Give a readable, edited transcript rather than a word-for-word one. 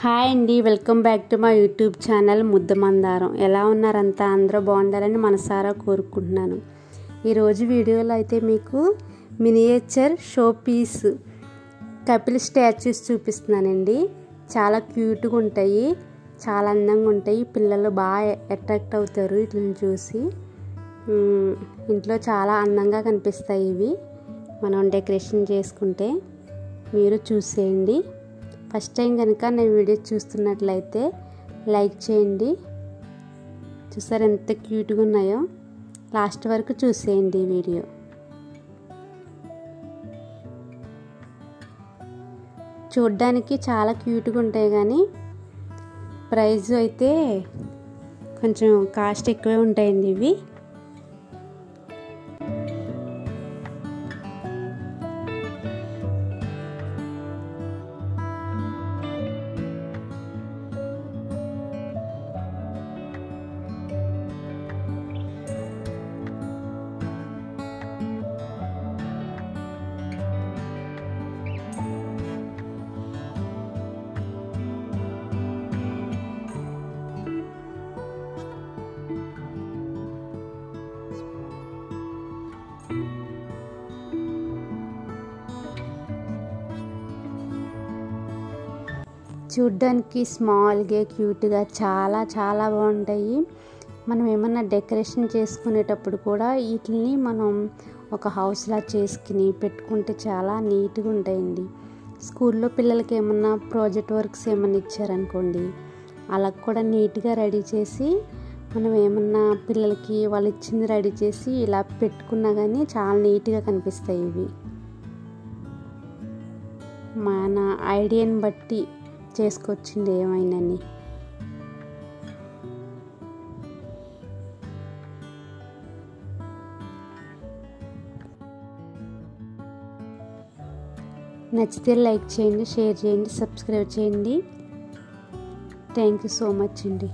Hi అండి, welcome back to my YouTube channel Muddamandaram. ఎలా ఉన్నారంతా? అందరూ బాగుండాలని మనసారా కోరుకుంటున్నాను. ఈరోజు వీడియోలో అయితే మీకు miniature show piece couple statues చూపిస్తున్నానండి. చాలా క్యూట్గా ఉంటాయి, చాలా అందంగా ఉంటాయి. పిల్లలు బాగా అట్రాక్ట్ అవుతారు వీటిని చూసి. ఇంట్లో చాలా అందంగా కనిపిస్తాయి ఇవి మనం డెకరేషన్ చేసుకుంటే. మీరు చూసేయండి. ఫస్ట్ టైం కనుక నేను వీడియో చూస్తున్నట్లయితే లైక్ చేయండి. చూసారు ఎంత క్యూట్గా ఉన్నాయో? లాస్ట్ వరకు చూసేయండి ఈ వీడియో. చూడ్డానికి చాలా క్యూట్గా ఉంటాయి, కానీ ప్రైస్ అయితే కొంచెం కాస్ట్ ఎక్కువే ఉంటాయండి ఇవి. చూడ్డానికి స్మాల్గా క్యూట్గా చాలా చాలా బాగుంటాయి. మనం ఏమన్నా డెకరేషన్ చేసుకునేటప్పుడు కూడా వీటిని మనం ఒక హౌస్లా చేసుకుని పెట్టుకుంటే చాలా నీట్గా ఉంటాయండి. స్కూల్లో పిల్లలకి ఏమన్నా ప్రాజెక్ట్ వర్క్స్ ఏమన్నా ఇచ్చారనుకోండి, అలా కూడా నీట్గా రెడీ చేసి మనం ఏమన్నా పిల్లలకి వాళ్ళు ఇచ్చింది రెడీ చేసి ఇలా పెట్టుకున్నా కానీ చాలా నీట్గా కనిపిస్తాయి ఇవి. మన ఐడియాని బట్టి చేసుకొచ్చింది ఏమైనాని. నచ్చితే లైక్ చేయండి, షేర్ చేయండి, సబ్స్క్రైబ్ చేయండి. థ్యాంక్ యూ సో మచ్ అండి.